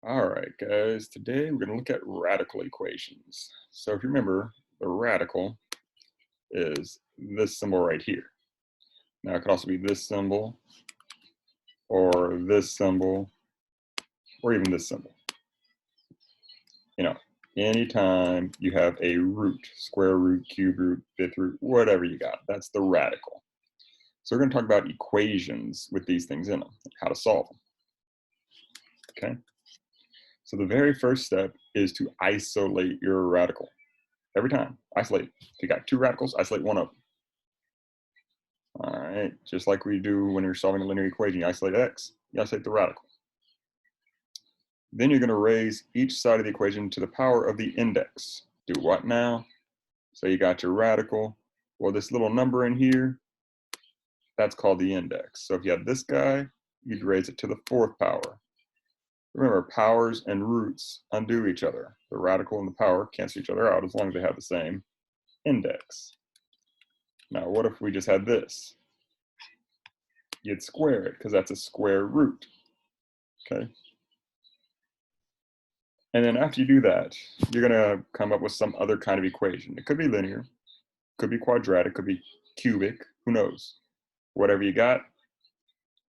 All right, guys, today we're going to look at radical equations. So if you remember, the radical is this symbol right here. Now it could also be this symbol, or this symbol, or even this symbol. You know, anytime you have a root, square root, cube root, fifth root, whatever you got, that's the radical. So we're going to talk about equations with these things in them, how to solve them. Okay? So the very first step is to isolate your radical. Every time, isolate. If you got two radicals, isolate one of them. All right, just like we do when you're solving a linear equation, you isolate x, you isolate the radical. Then you're going to raise each side of the equation to the power of the index. Do what now? So you got your radical. Well, this little number in here, that's called the index. So if you have this guy, you'd raise it to the fourth power. Remember, powers and roots undo each other. The radical and the power cancel each other out as long as they have the same index. Now, what if we just had this? You'd square it because that's a square root. Okay. And then after you do that, you're going to come up with some other kind of equation. It could be linear, could be quadratic, could be cubic, who knows? Whatever you got,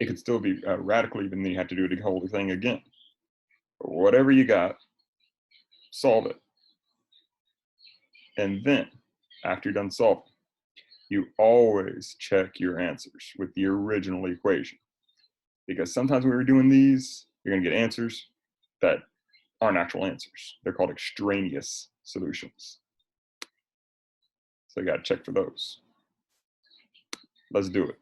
it could still be radical, even then you have to do the whole thing again. But whatever you got, solve it. And then, after you're done solving, you always check your answers with the original equation. Because sometimes when we're doing these, you're going to get answers that aren't actual answers. They're called extraneous solutions. So you got to check for those. Let's do it.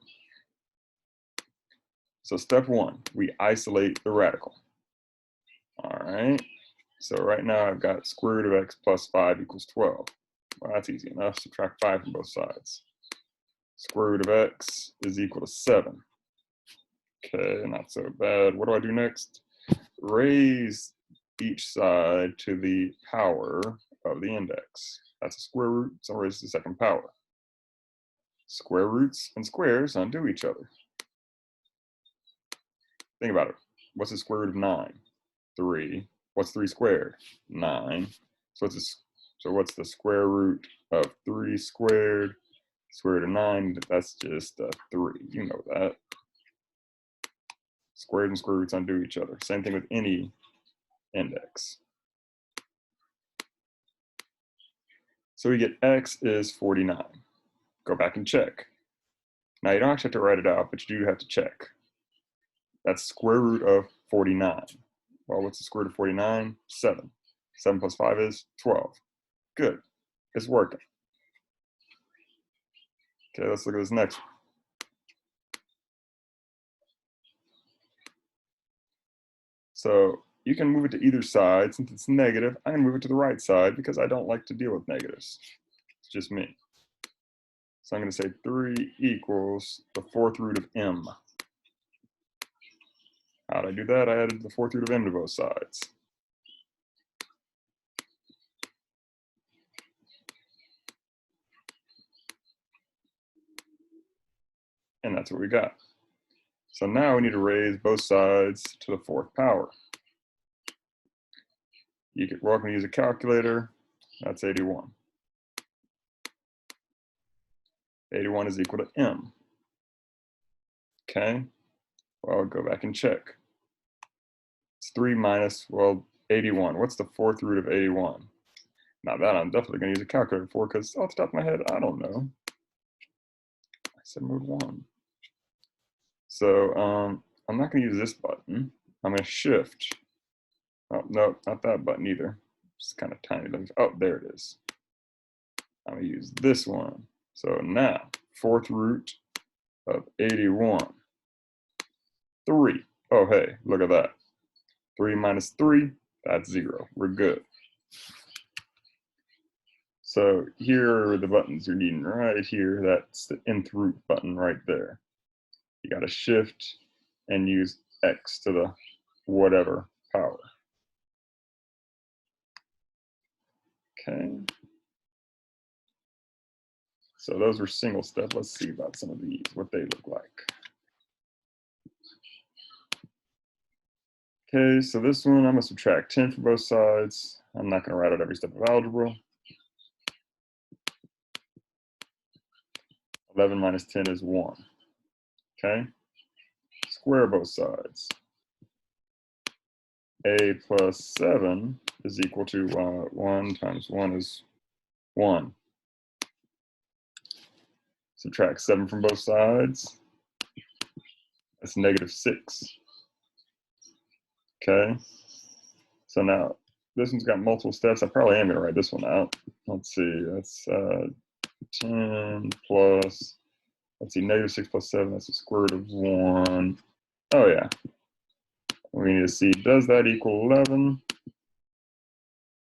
So step one, we isolate the radical. All right. So right now I've got square root of x plus 5 equals 12. Well, that's easy enough. Subtract 5 from both sides. Square root of x is equal to 7. Okay, not so bad. What do I do next? Raise each side to the power of the index. That's a square root, so raise the second power. Square roots and squares undo each other. Think about it. What's the square root of 9? 3. What's 3 squared? 9. So what's the square root of 3 squared? Square root of 9, that's just 3. You know that. Squares and square roots undo each other. Same thing with any index. So we get x is 49. Go back and check. Now you don't actually have to write it out, but you do have to check. That's square root of 49. Well, what's the square root of 49? 7. 7 plus 5 is 12. Good. It's working. Okay, let's look at this next one. So you can move it to either side. Since it's negative, I'm going to move it to the right side because I don't like to deal with negatives. It's just me. So I'm going to say 3 equals the fourth root of m. How did I do that? I added the fourth root of m to both sides. And that's what we got. So now we need to raise both sides to the fourth power. We're going to use a calculator. That's 81. 81 is equal to m. Okay, well, I'll go back and check. It's 3 minus, well, 81. What's the fourth root of 81? Now that I'm definitely going to use a calculator for, because off the top of my head, I don't know. I said mode 1. So I'm not going to use this button. I'm going to shift. Oh, no, not that button either. It's kind of tiny. Oh, there it is. I'm going to use this one. So now, fourth root of 81. 3. Oh, hey, look at that. 3 minus 3, that's 0. We're good. So here are the buttons you're needing right here. That's the nth root button right there. You got to shift and use x to the whatever power. Okay. So those were single step. Let's see about some of these, what they look like. Okay, so this one, I'm gonna subtract 10 from both sides. I'm not gonna write out every step of algebra. 11 minus 10 is 1, okay? Square both sides. A plus 7 is equal to 1 times 1 is 1. Subtract 7 from both sides. That's negative 6. Okay? So now, this one's got multiple steps. I probably am going to write this one out. Let's see. That's 10 plus, let's see, negative 6 plus 7. That's the square root of 1. Oh, yeah. We need to see, does that equal 11?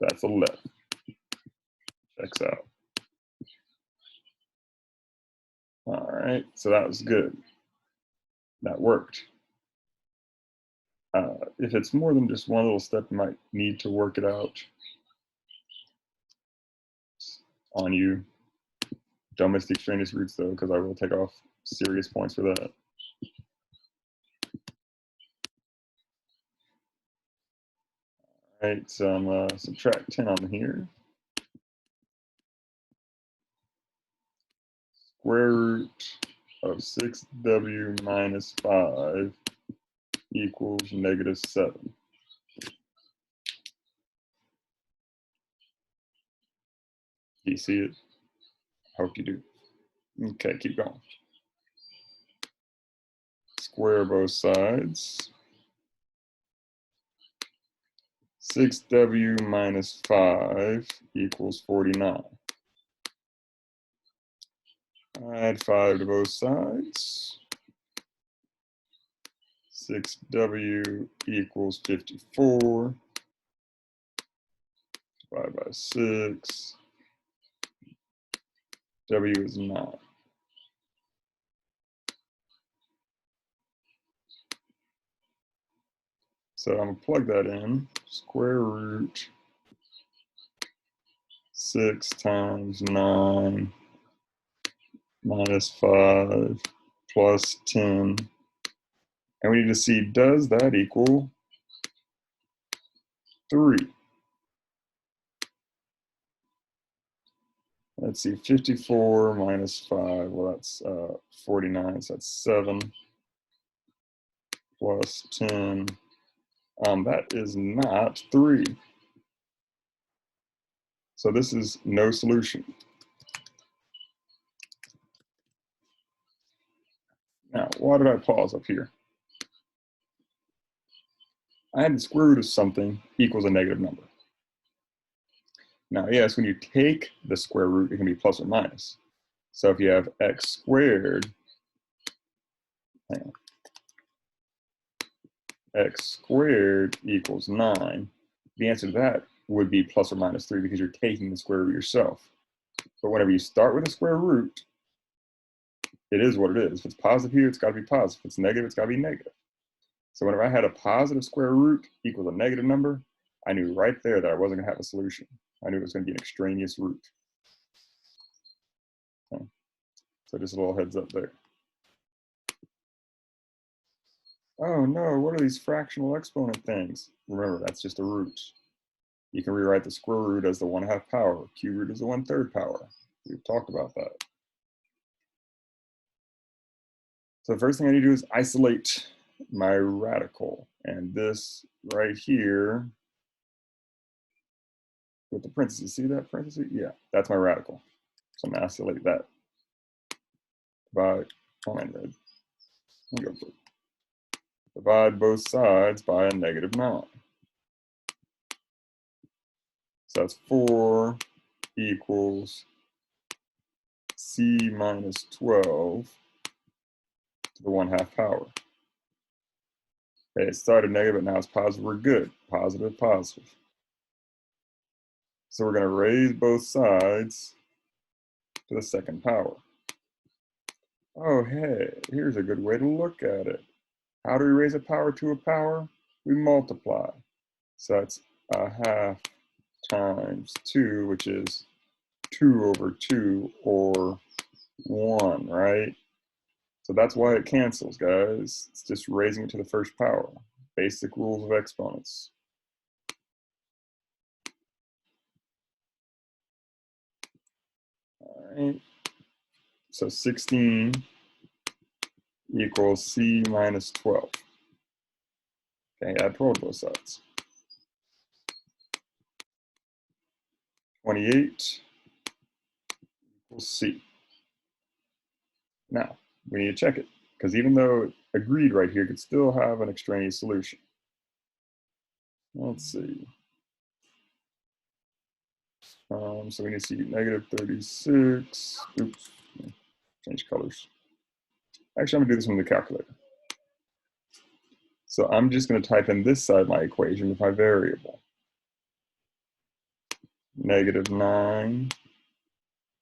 That's 11. Checks out. All right, so that was good. That worked. If it's more than just one little step, you might need to work it out on you. Don't miss the extraneous roots though, because I will take off serious points for that. All right, so I'm gonna subtract 10 on here. Square root of 6w minus 5 equals negative 7. Do you see it? I hope you do. Okay, keep going. Square both sides. 6w minus 5 equals 49. Add 5 to both sides. 6w equals 54. 5 by 6. W is 9. So I'm going to plug that in. Square root 6 times 9 minus 5 plus 10. And we need to see, does that equal 3? Let's see, 54 minus 5, well, that's 49, so that's 7 plus 10. That is not 3. So this is no solution. Now, why did I pause up here? I had the square root of something equals a negative number. Now, yes, when you take the square root, it can be plus or minus. So if you have x squared, x squared equals 9, the answer to that would be plus or minus 3 because you're taking the square root yourself. But whenever you start with a square root, it is what it is. If it's positive here, it's got to be positive. If it's negative, it's got to be negative. So whenever I had a positive square root equals a negative number, I knew right there that I wasn't going to have a solution. I knew it was going to be an extraneous root. Okay. So just a little heads up there. Oh no, what are these fractional exponent things? Remember, that's just a root. You can rewrite the square root as the 1/2 power. Cube root is the 1/3 power. We've talked about that. So the first thing I need to do is isolate my radical. And this right here with the parentheses, see that parentheses? Yeah, that's my radical. So I'm gonna isolate that by, red. Go for it. Divide both sides by a negative 9. So that's 4 equals c minus 12 to the 1/2 power. Okay, it started negative, but now it's positive. We're good. Positive, positive. So we're going to raise both sides to the 2nd power. Oh, hey, here's a good way to look at it. How do we raise a power to a power? We multiply. So that's 1/2 times 2, which is 2 over 2, or 1, right? So that's why it cancels, guys. It's just raising it to the 1st power. basic rules of exponents. All right, so 16 equals C minus 12. Okay, add 12 to both sides. 28 equals C. Now, we need to check it, because even though it agreed right here, it could still have an extraneous solution. Let's see. So we need to see negative 36. Oops, change colors. Actually, I'm gonna do this one with the calculator. So I'm just gonna type in this side of my equation with my variable. Negative 9,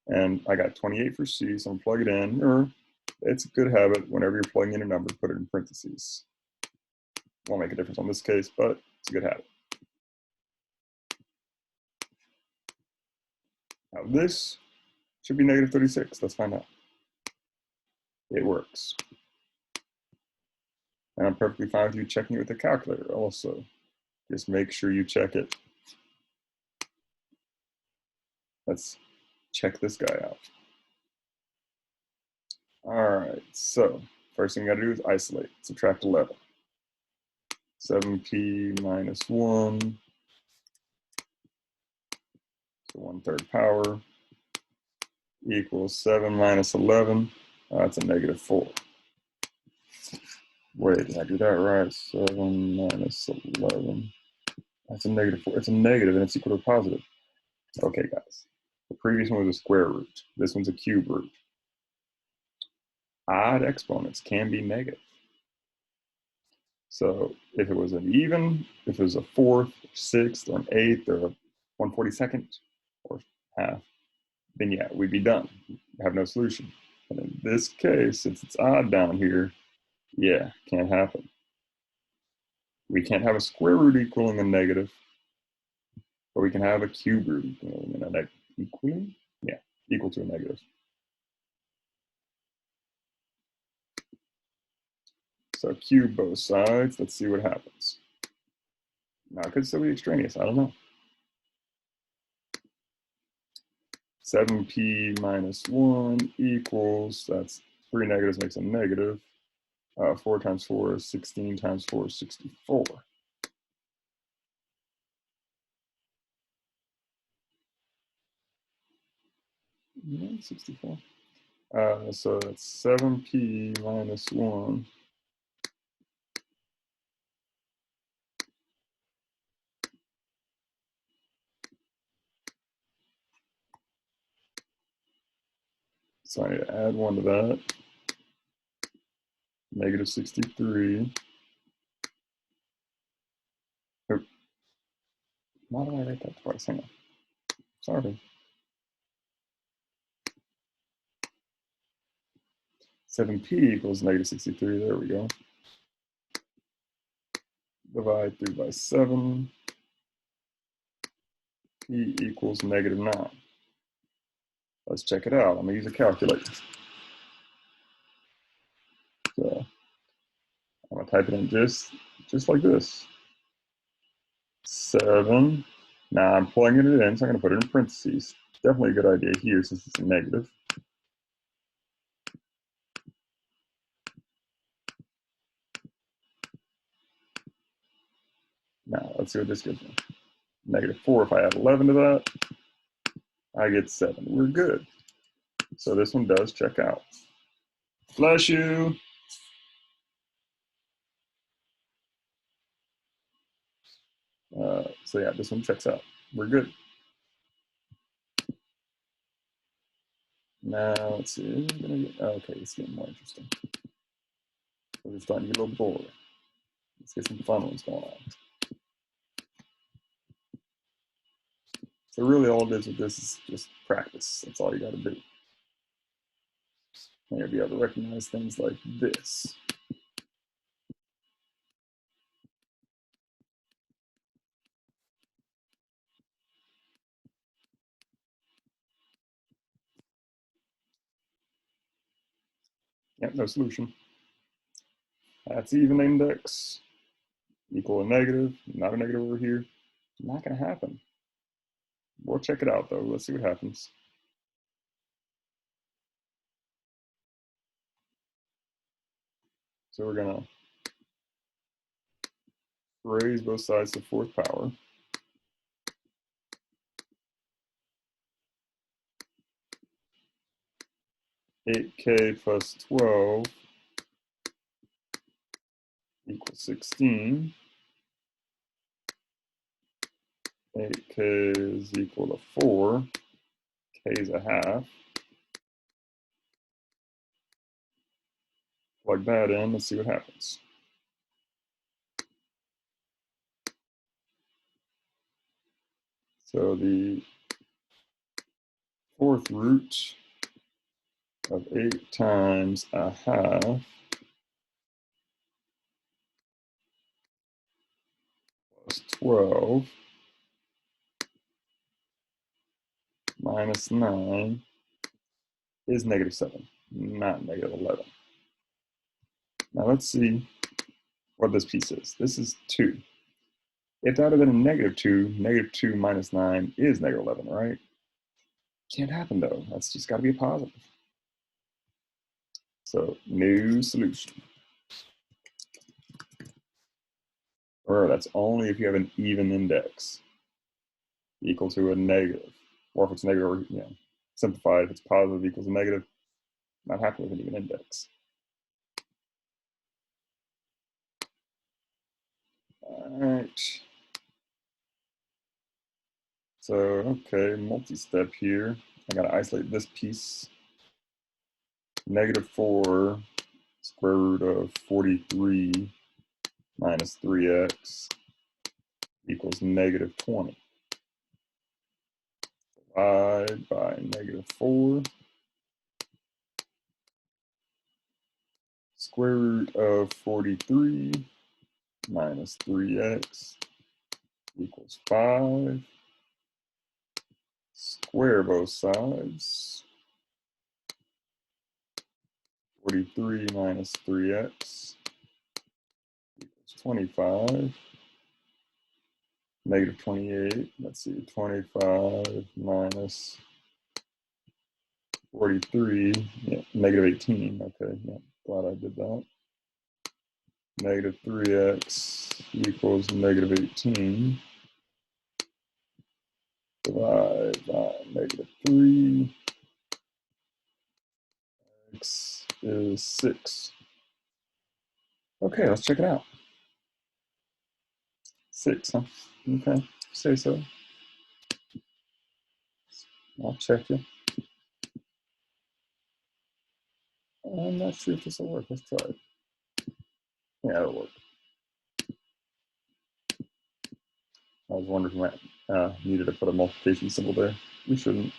and I got 28 for C, so I'm plug it in, or it's a good habit, whenever you're plugging in a number, put it in parentheses. Won't make a difference on this case, but it's a good habit. Now this should be negative 36, let's find out. It works. And I'm perfectly fine with you checking it with the calculator also. Just make sure you check it. Let's check this guy out. All right, so first thing we gotta do is isolate, subtract 11. 7p minus 1 to 1/3 power equals 7 minus 11. That's a negative 4. Wait, did I do that right? 7 minus 11. That's a negative 4. It's a negative and it's equal to a positive. Okay, guys. The previous one was a square root. This one's a cube root. Odd exponents can be negative. So if it was an even, if it was a fourth, sixth, or an eighth, or a 1/42nd, or half, then yeah, we'd be done. Have no solution. And in this case, since it's odd down here, yeah, can't happen. We can't have a square root equaling a negative, but we can have a cube root equaling a negative. Equal to a negative. So cube both sides. Let's see what happens. Now it could still be extraneous. I don't know. 7p minus 1 equals, that's 3 negatives makes a negative. 4 times 4 is 16 times 4 is 64. Yeah, 64. So that's 7p minus 1. So I need to add 1 to that. Negative 63. Oh, why did I write that twice? Hang on. Sorry. 7p equals negative 63. There we go. Divide 3 by 7. P equals negative 9. Let's check it out. I'm going to use a calculator. So I'm going to type it in just like this. 7. Now I'm plugging it in, so I'm going to put it in parentheses. Definitely a good idea here since it's a negative. Now let's see what this gives me. Negative 4. If I add 11 to that, I get 7. We're good. So this one does check out. Bless you. So yeah, this one checks out. We're good. Now let's see. Okay, it's getting more interesting. We're starting to get a little bored. Let's get some fun ones going on. So really all it is with this is just practice. That's all you got to do. And you'll be able to recognize things like this. Yep, no solution. That's even index. equal a negative, not a negative over here. Not going to happen. We'll check it out though. Let's see what happens. So we're going to raise both sides to the fourth power. (8k plus 12 equals 16). 8k is equal to 4. K is a half. Plug that in, let's see what happens. So the fourth root of 8 times a half plus 12 minus 9 is -7, not -11. Now let's see what this piece is. This is 2. If that had been a -2, -2 minus 9 is -11, right? Can't happen though. That's just got to be a positive. So new solution. Or that's only if you have an even index equal to a negative. Or if it's negative, or simplified, if it's positive equals a negative, not happening with an even index. All right. So, okay, multi-step here. I gotta isolate this piece. -4 square root of 43 minus 3x equals -20. Divide by -4. Square root of 43 minus 3x equals 5. Square both sides. 43 minus 3x equals 25. -28. Let's see, 25 minus 43. Yeah, -18. Okay, yeah, glad I did that. -3x equals -18. Divide by -3. X is 6. Okay, let's check it out. 6, huh? Okay, say so. I'll check you. I'm not sure if this will work. Let's try it. Yeah, it'll work. I was wondering if I needed to put a multiplication symbol there. We shouldn't.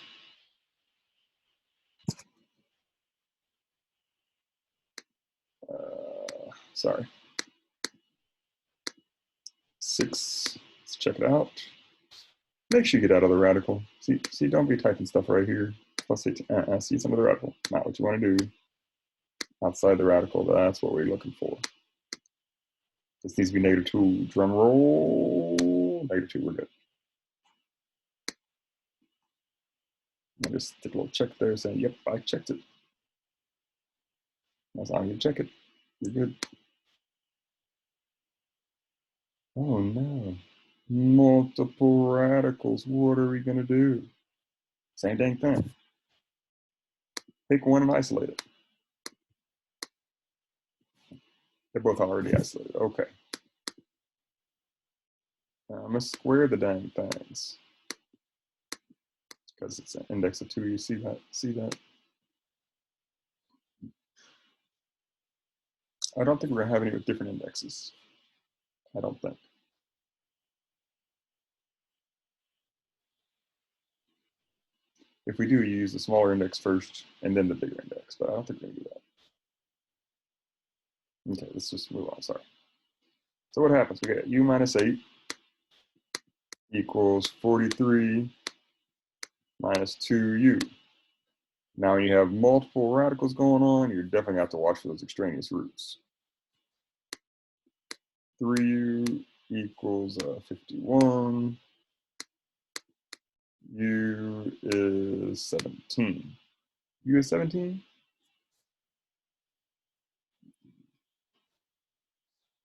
Sorry. 6. Let's check it out. Make sure you get out of the radical. See, don't be typing stuff right here. Plus 18. See some of the radical. Not what you want to do. Outside the radical, that's what we're looking for. This needs to be -2. Drum roll. -2, we're good. I just stick a little check there saying, yep, I checked it. As long as you check it, you're good. Oh no. Multiple radicals. What are we going to do? Same dang thing. Pick one and isolate it. They're both already isolated. Okay. Now I'm going to square the dang things. Because it's an index of 2. You see that? See that? I don't think we're going to have any with different indexes. I don't think. If we do, you use the smaller index first and then the bigger index, but I don't think we're going to do that. Okay, let's just move on. Sorry. So what happens? We get u minus 8 equals 43 minus 2u. Now, when you have multiple radicals going on, you're definitely going to have to watch for those extraneous roots. 3u equals 51. U is 17. U is 17?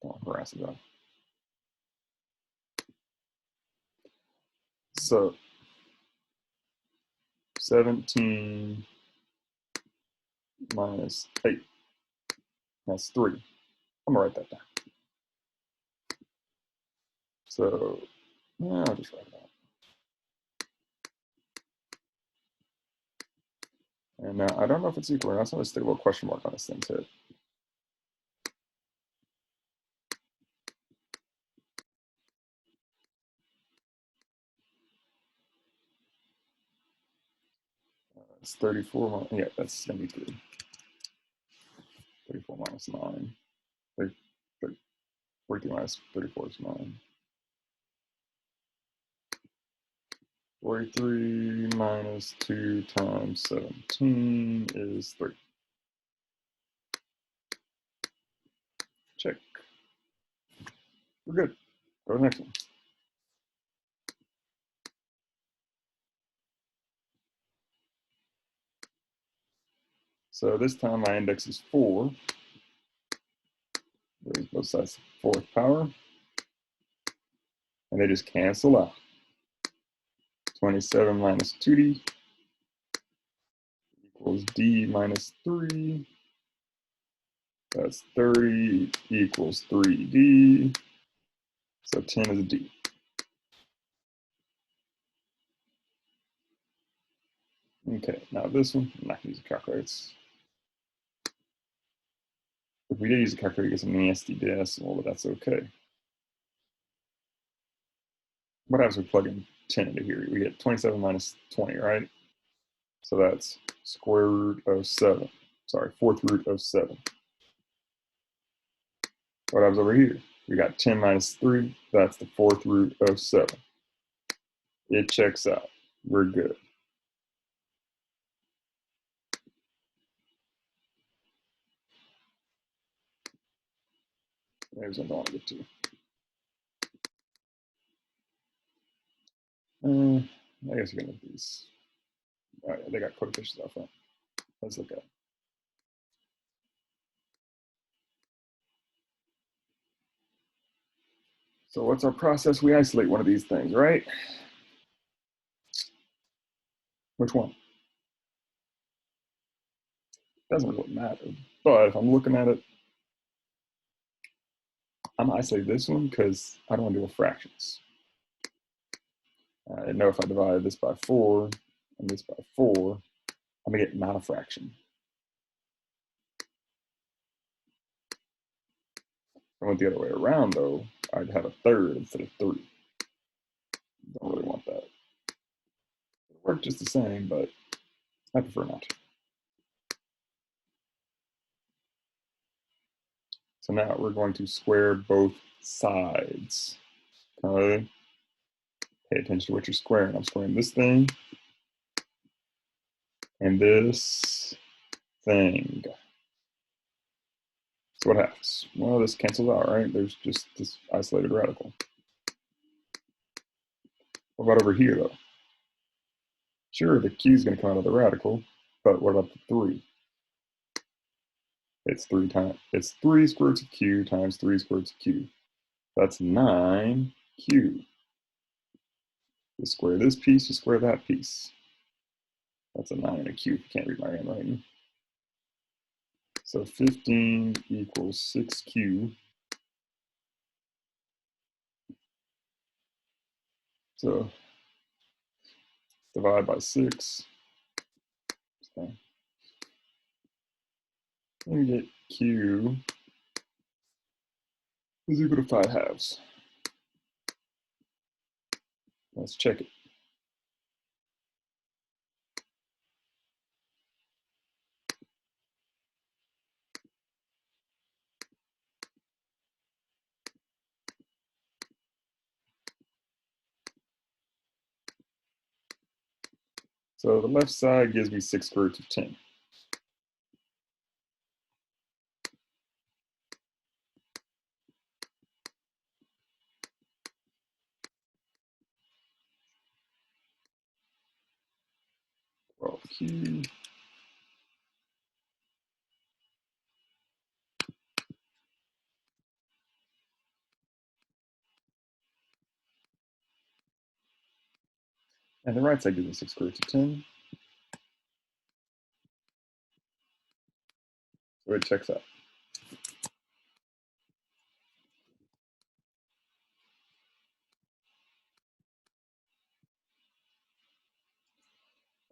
Don't harass about. So 17 minus 8. That's 3. I'm gonna write that down. So I'll just write it out. And now I don't know if it's equal or not, so I'm gonna stick a little question mark on this thing too. It's 34, yeah, that's 73. 34 minus 9. 43 minus 34 is 9. 43 minus 2 times 17 is 3. Check. We're good. Go to the next one. So this time my index is 4. There's both sides to the 4th power. And they just cancel out. 27 minus 2d equals d minus 3. That's 30 equals 3d. So 10 is a d. Okay, now this one, I'm not going to use a calculator. If we did use a calculator, you get some nasty decimal, but that's okay. What happens if we plug in 10 into here? We get 27 minus 20, right? So that's square root of 7. Sorry, 4th root of 7. What happens over here? We got 10 minus 3. That's the 4th root of 7. It checks out. We're good. There's what I don't want to get to. I guess we can look at these. Oh, yeah, they got coefficients out front. Let's look at it. So what's our process? We isolate one of these things, right? Which one? Doesn't really matter. But if I'm looking at it, I'm gonna isolate this one because I don't want to deal with fractions. I know if I divide this by 4 and this by 4, I'm gonna get not a fraction. If I went the other way around though, I'd have a third instead of 3. Don't really want that. It'll work just the same, but I prefer not to. So now we're going to square both sides. Okay. Pay attention to what you're squaring. I'm squaring this thing and this thing. So what happens? Well, this cancels out, right? There's just this isolated radical. What about over here, though? Sure, the q is going to come out of the radical, but what about the 3? It's 3 square roots of q times 3 square roots of q. That's 9q. You square this piece, you square that piece. That's a 9 and a q if you can't read my handwriting. So 15 equals 6q. So divide by 6. Okay. And we get q is equal to 5 halves. Let's check it. So the left side gives me 6 square roots of 10. Q. And the right side gives us 6 squared root of 10. So it checks out.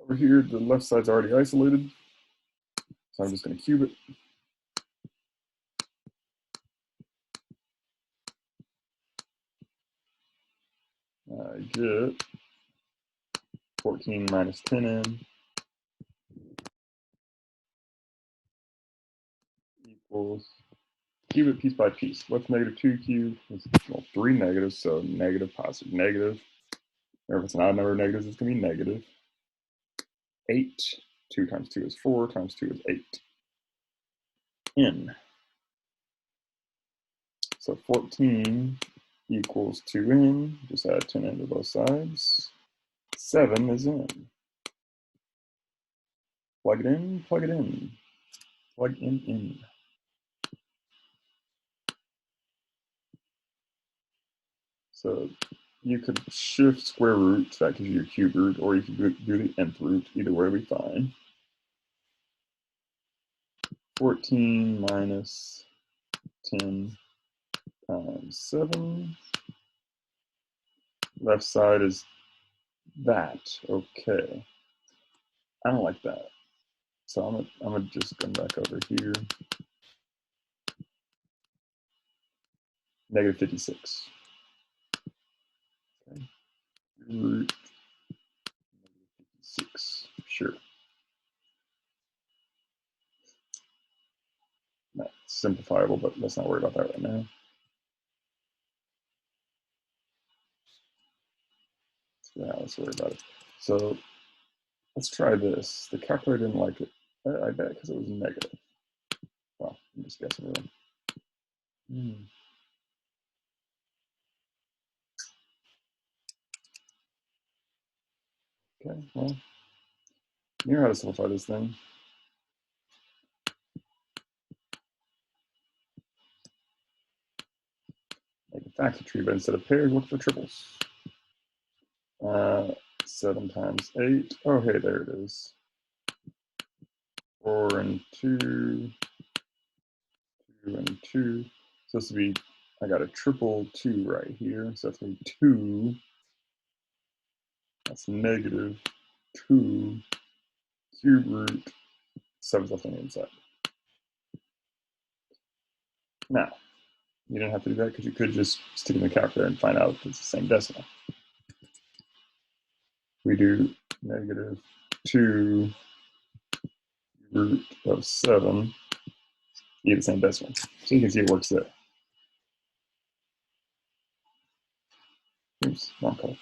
Over here, the left side's already isolated. So I'm just going to cube it. I get 14 minus 10n equals, cube it piece by piece. What's negative 2 cubed? It's, well, 3 negatives, so negative, positive, negative. Or if it's an odd number of negatives, it's going to be negative. 8. 2 times 2 is 4, times 2 is 8. N. So 14 equals 2n. Just add 10n to both sides. 7 is in. Plug it in, plug it in. Plug in. So you could shift square root, so that gives you your cube root, or you could do the nth root. Either way will be fine. 14 minus 10 times 7. Left side is that. Okay. I don't like that. So I'm gonna just come back over here. Negative 56. Okay. Root negative 56. Sure. Not simplifiable, but let's not worry about that right now. Yeah, let's worry about it. So let's try this. The calculator didn't like it. I bet because it was negative. Well, I'm just guessing really. Okay, well, you know how to simplify this thing. Make a factor tree, but instead of pairs, look for triples. 7 times 8. Oh, hey, there it is. 4 and 2. 2 and 2. So this would be, I got a triple 2 right here. So that's going to be 2. That's negative 2 cube root 7's left on the inside. Now, you didn't have to do that because you could just stick in the calculator and find out if it's the same decimal. We do negative 2 root of 7, you get the same decimal. So you can see it works there. Oops, wrong color.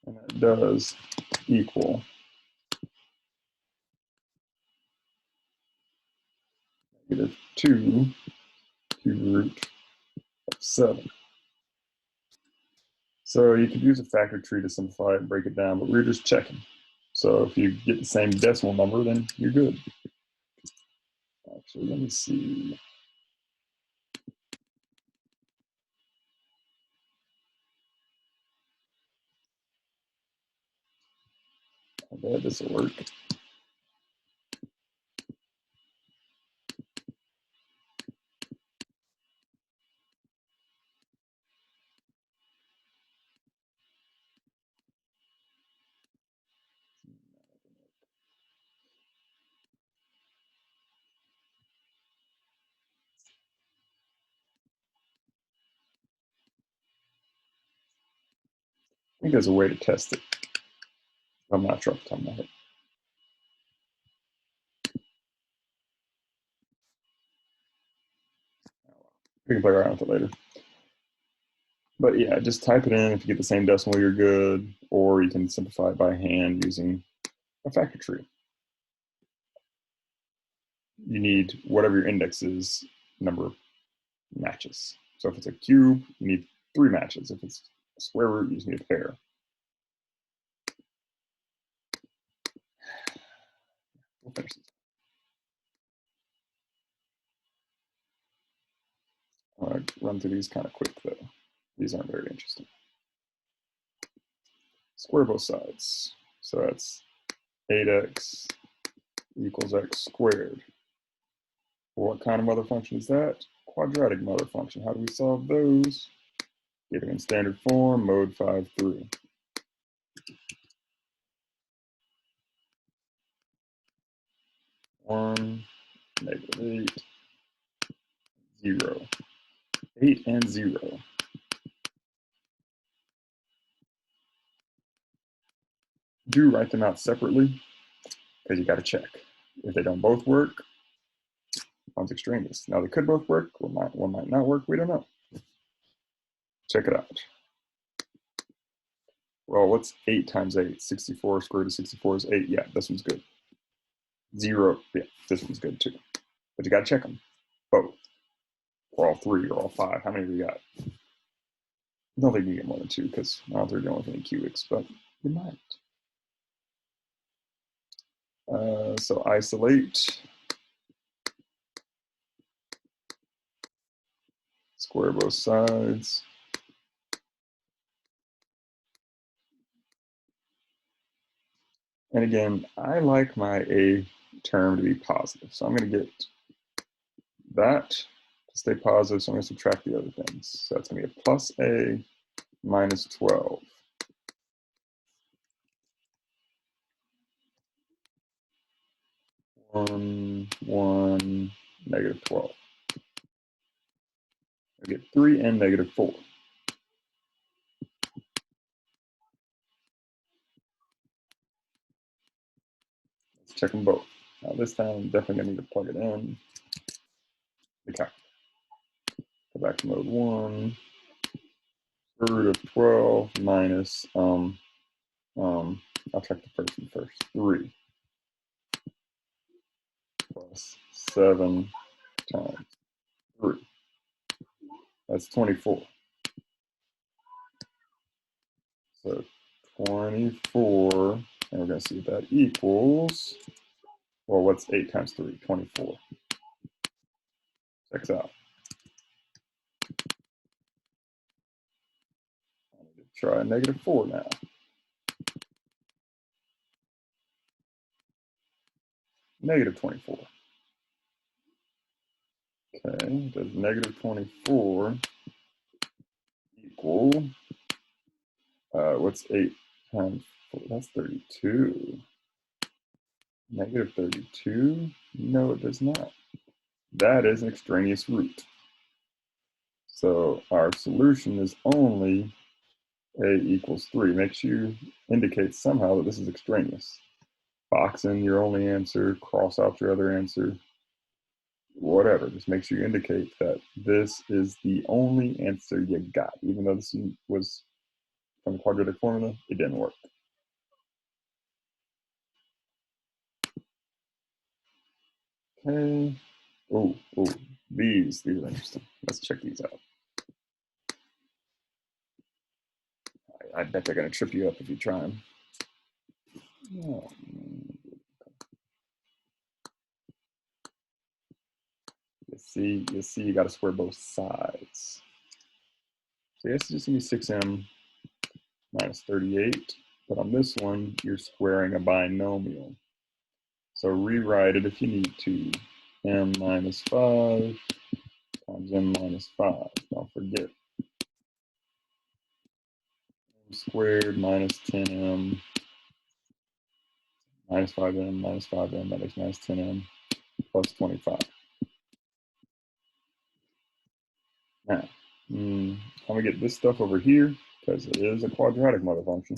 And that does equal negative 2 cube root of 7. So you could use a factor tree to simplify it and break it down, but we're just checking. So if you get the same decimal number, then you're good. Actually, let me see. I bet this will work. I think there's a way to test it. I'm not sure off the top of my head. We can play around with it later. But yeah, just type it in. If you get the same decimal, you're good. Or you can simplify it by hand using a factor tree. you need whatever your index is, number of matches. So if it's a cube, you need 3 matches. If it's a square root, you just need a pair. We'll finish this. I'm going to run through these kind of quick, though. These aren't very interesting. Square both sides. So that's 8x equals x squared. What kind of mother function is that? Quadratic mother function. How do we solve those? Get them in standard form, mode 5-3. One, -8, 0. 8 and 0. Do write them out separately because you got to check. If they don't both work, one's extraneous. Now they could both work, one might not work, we don't know. Check it out. Well, what's 8 times 8? 64 squared root of 64 is 8. Yeah, this one's good. 0, yeah, this one's good too. But you got to check them, both. Or all 3 or all 5. How many do we got? I don't think you get more than 2 because I don't think they're dealing with any cubics, but you might. So isolate. Square both sides. And again, I like my A term to be positive. So I'm going to get that to stay positive. So I'm going to subtract the other things. So that's going to be a plus A minus 12. 1, 1, negative 12. I get 3 and negative 4. Let's check them both. Now this time, I'm definitely going to need to plug it in. Okay. Go back to mode 1. Root of 12 minus, I'll check the first one first. 3 plus 7 times 3. That's 24. So 24, and we're going to see if that equals, well, what's 8 times 3? 24. Checks out. I need to try negative 4 now. Negative 24. Okay, does negative 24 equal, what's 8 times 4? That's 32. Negative 32? No, it does not. That is an extraneous root. So our solution is only A equals 3. Make sure you indicate somehow that this is extraneous. Box in your only answer, cross out your other answer, whatever. Just make sure you indicate that this is the only answer you got. Even though this was from the quadratic formula, it didn't work. Okay. Oh, these are interesting. Let's check these out. I bet they're going to trip you up if you try them. Oh, you see, you got to square both sides. So this is just going to be 6m minus 38. But on this one, you're squaring a binomial. So rewrite it if you need to. M minus 5 times m minus 5. Don't forget. M squared minus 10m minus 5m minus 5m, that makes minus 10m plus 25. Now, I'm going to get this stuff over here because it is a quadratic mother function.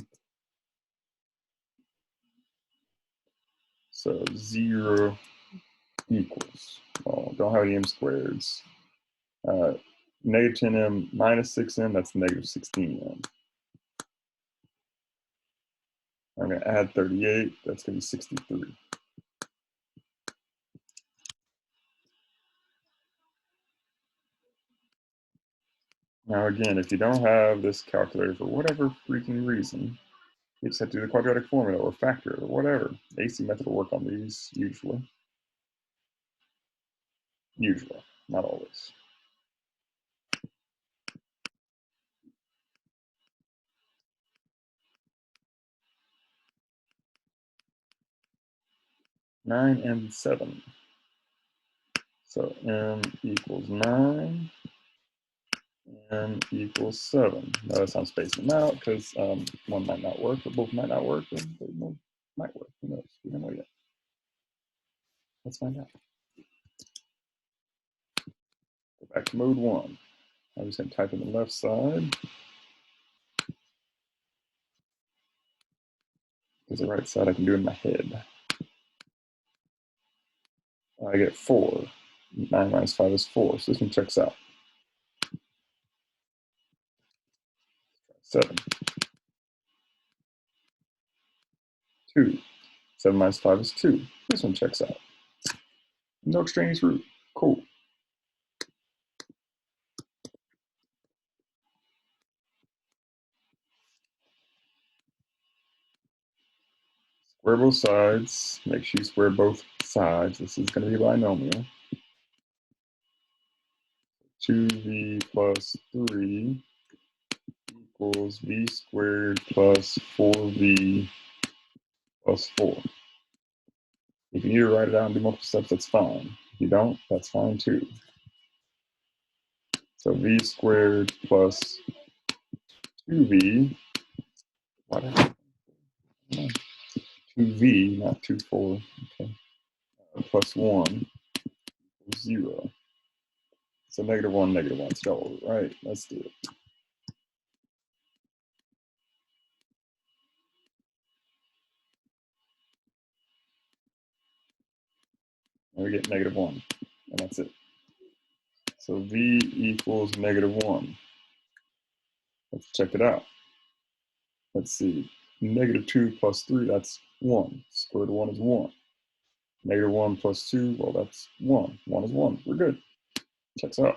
So 0 equals, well, don't have any m squareds. Negative 10m minus 6m, that's negative 16m. I'm going to add 38, that's going to be 63. Now again, if you don't have this calculator for whatever freaking reason, you just have to do the quadratic formula or factor or whatever. AC method will work on these usually. Usually, not always. Nine and 7. So m equals 9, m equals 7. Notice I'm spacing them out because one might not work, or both might not work, or both might work. Who knows? We don't know yet. Let's find out. Go back to mode 1. I'm just going to type in the left side, because the right side I can do in my head. I get 4. 9 minus 5 is 4, so this one checks out. 7. 2. 7 minus 5 is 2. This one checks out. No extraneous root. Cool. Square both sides. Make sure you square both sides. This is going to be a binomial. 2v plus 3 equals v squared plus 4v plus 4. If you need to write it out and do multiple steps, that's fine. If you don't, that's fine too. So v squared plus 2v, whatever. 2v, not 2, 4, okay. Plus 1 equals 0. So negative 1, so right, let's do it. And we get negative 1, and that's it. So v equals negative 1. Let's check it out. Let's see. Negative 2 plus 3, that's 1. Square root of 1 is 1. Negative 1 plus 2, well, that's 1. 1 is 1. We're good. Checks out.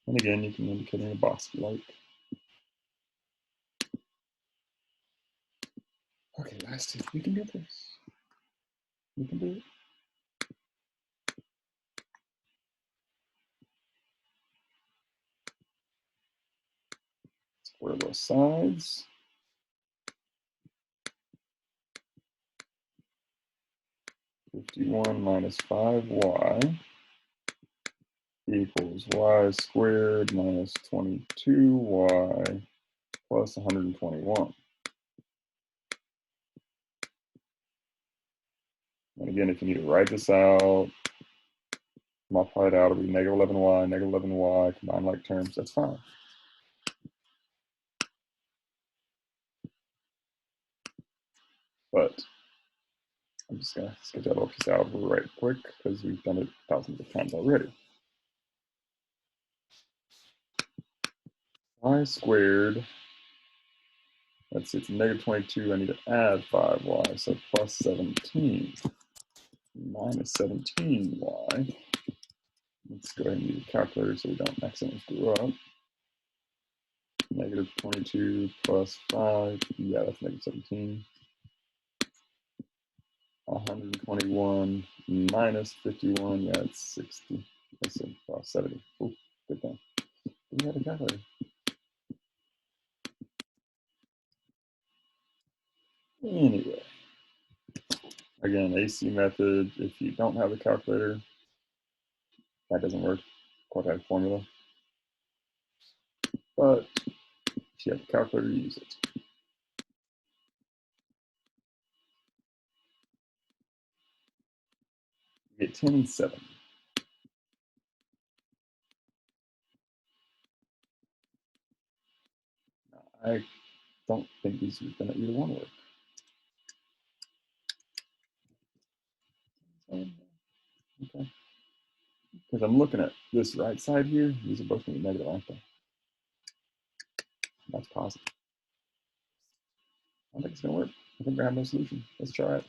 And again, you can indicate in the box if you like. Okay, last two. We can do this. We can do it. Square both sides. (51 minus 5y) equals y squared minus 22y plus 121. And again, if you need to write this out, multiply it out, it'll be negative 11y, combine like terms, that's fine. But I'm just going to sketch out all piece out right quick because we've done it thousands of times already. Y squared, let's see, it's negative 22, I need to add 5y, so plus 17 minus 17y. Let's go ahead and use a calculator so we don't accidentally screw up. Negative 22 plus 5, yeah, that's negative 17. 121 minus 51, yeah, it's 60. Let's see, 70. Ooh, good thing. We had a calculator. Anyway, again, AC method, if you don't have a calculator, that doesn't work. Quadratic formula. But if you have a calculator, use it. You get 10 and 7. Now, I don't think these are going to either one work. Okay. Because I'm looking at this right side here, these are both going to be negative, aren't they? That's positive. I don't think it's going to work. I think I have no solution. Let's try it.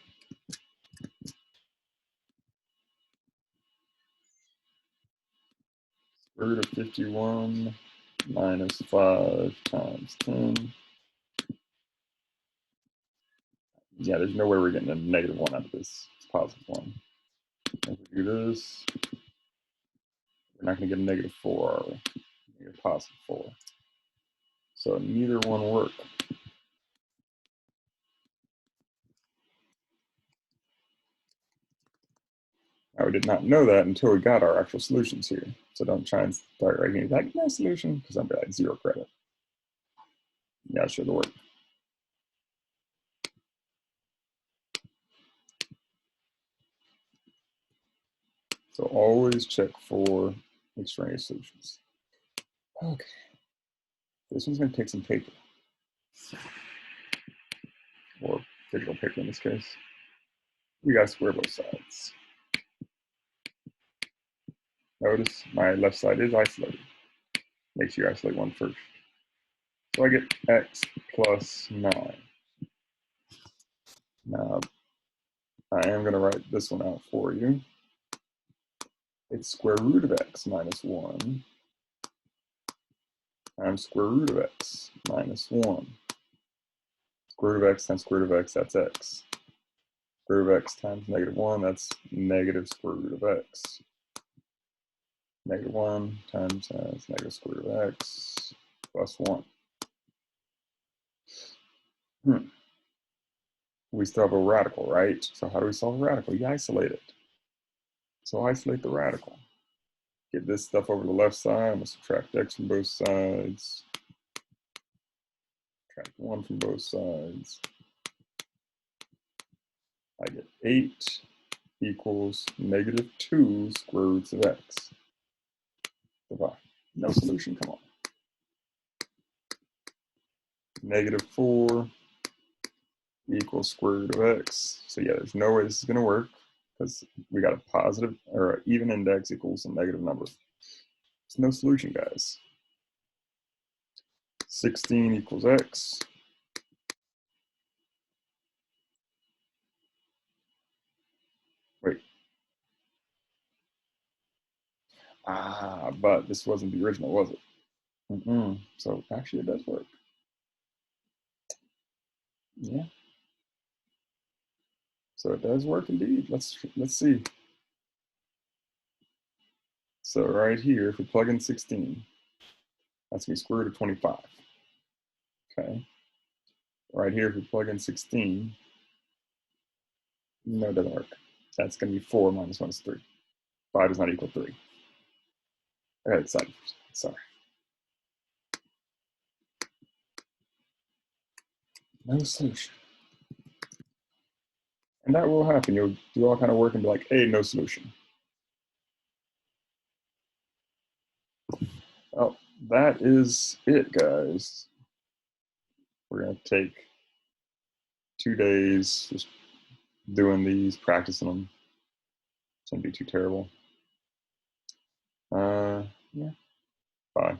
Square root of 51 minus 5 times 10. Yeah, there's no way we're getting a negative 1 out of this. It's positive 1. If we do this, we're not going to get a negative 4, are we? We're get a positive 4. So neither one work. Now, we did not know that until we got our actual solutions here. So don't try and start writing it like my solution, because I'm like 0 credit. Yeah, it should work. So always check for extraneous solutions. Okay. This one's going to take some paper. Or digital paper in this case. We got to square both sides. Notice my left side is isolated. Make sure you isolate one first. So I get x plus 9. Now, I am going to write this one out for you. It's square root of x minus 1 times square root of x minus 1. Square root of x times square root of x, that's x. Square root of x times negative 1, that's negative square root of x. Negative 1 times negative square root of x plus 1. We still have a radical, right? So how do we solve a radical? You isolate it. So isolate the radical. Get this stuff over the left side. I'm going to subtract x from both sides. Subtract 1 from both sides. I get 8 equals negative 2 square roots of x. Divide. No solution, come on. Negative 4 equals square root of x. So yeah, there's no way this is going to work because we got a positive or an even index equals a negative number. It's no solution, guys. 16 equals x. Wait. But this wasn't the original, was it? So actually it does work. Yeah. So it does work indeed. Let's see. So right here, if we plug in 16, that's going to be square root of 25. Okay. Right here, if we plug in 16, no, it doesn't work. That's going to be 4 minus 1 is 3. 5 does not equal 3. I got excited. Sorry. No solution. And that will happen. You'll do all kind of work and be like, hey, no solution. Well, that is it, guys. We're going to take 2 days just doing these, practicing them. Shouldn't be too terrible. Yeah. Bye.